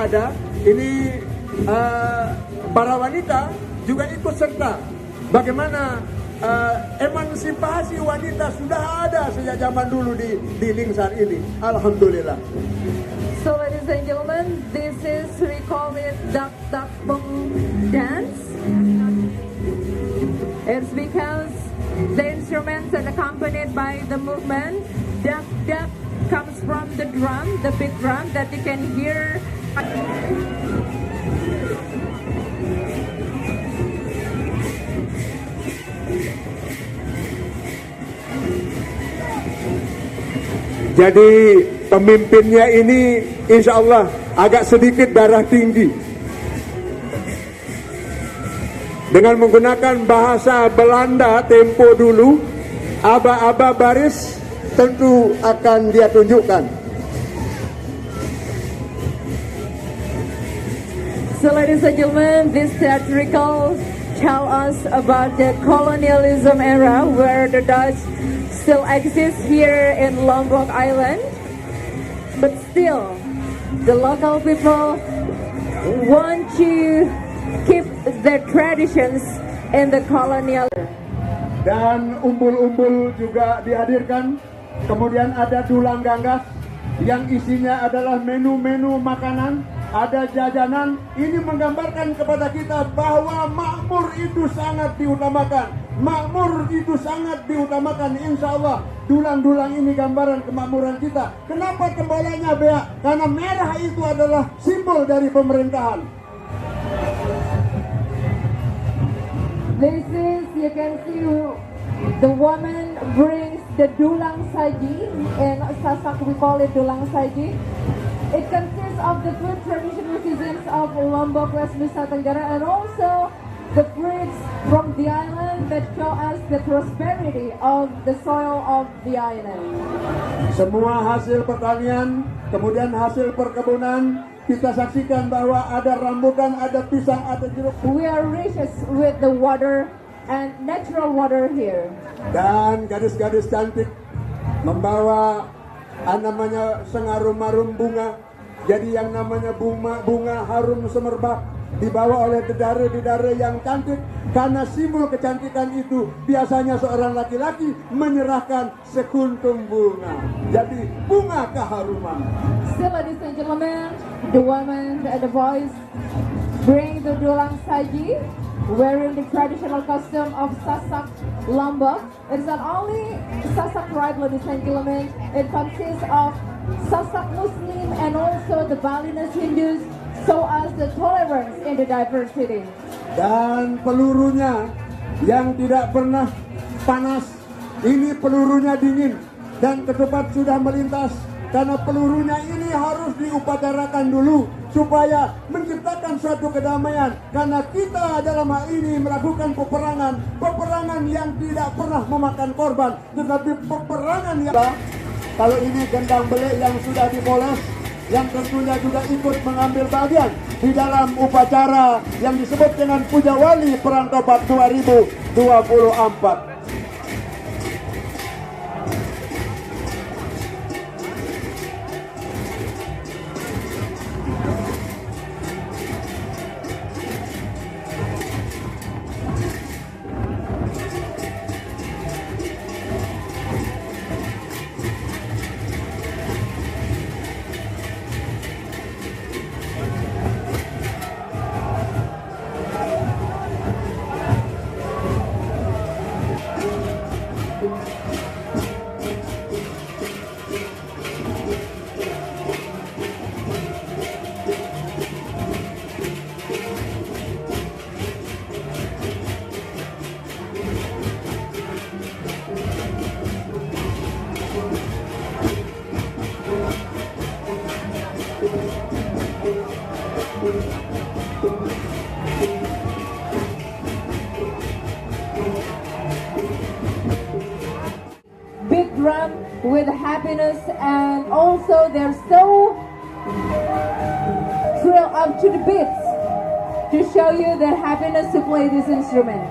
ada, ini para wanita juga ikut serta. Bagaimana emansipasi wanita sudah ada sejak zaman dulu di Lingsar ini. Alhamdulillah. So ladies and gentlemen, this is, we call it Dak Dak Bong dance. It's because the instruments are accompanied by the movement. Dak Dak comes from the drum, the big drum that you can hear. Jadi pemimpinnya ini insya Allah agak sedikit darah tinggi. Dengan menggunakan bahasa Belanda tempo dulu, aba-aba baris tentu akan dia tunjukkan. So ladies and gentlemen, this theatrical tell us about the colonialism era where the Dutch still exists here in Lombok Island, but still the local people want to keep their traditions in the colonial. Dan umbul-umbul juga dihadirkan. Kemudian ada dulang ganggas yang isinya adalah menu-menu makanan, ada jajanan. Ini menggambarkan kepada kita bahwa makmur itu sangat diutamakan. Makmur itu sangat diutamakan, insya Allah. Dulang-dulang ini gambaran kemakmuran kita. Kenapa kembaliannya beak? Karena merah itu adalah simbol dari pemerintahan. This is, you can see the woman brings the dulang saji. In Sasak we call it dulang saji. It consists of the food traditional cuisines of Lombok, West Nusa Tenggara, and also the fruits from the island that show us the prosperity of the soil of the island. Semua hasil pertanian, kemudian hasil perkebunan, kita saksikan bahwa ada rambutan, ada pisang, ada jeruk. We are rich with the water and natural water here. Dan gadis-gadis cantik membawa namanya sengarum-arum bunga. Jadi yang namanya bunga harum semerbak dibawa oleh dedare-dedare yang cantik. Karena simbol kecantikan itu biasanya seorang laki-laki menyerahkan sekuntum bunga. Jadi bunga keharuman. Still, ladies and gentlemen, the women and the boys bring the dulang saji, wearing the traditional costume of Sasak Lombok. It's not only Sasak tribe, ladies and gentlemen, it consists of Sasak Muslim and also the Balinese Hindus, so as the tolerance in the diversity. Dan pelurunya yang tidak pernah panas, ini pelurunya dingin dan ketupat sudah melintas. Karena pelurunya ini harus diupacarakan dulu supaya menciptakan suatu kedamaian. Karena kita dalam hal ini melakukan peperangan yang tidak pernah memakan korban, tetapi peperangan yang kalau ini gendang belik yang sudah dipoles, yang tentunya juga ikut mengambil bagian di dalam upacara yang disebut dengan Puja Wali Perang Tobat 2024. Big drum with happiness, and also they're so thrilled up to the beats to show you their happiness to play this instrument.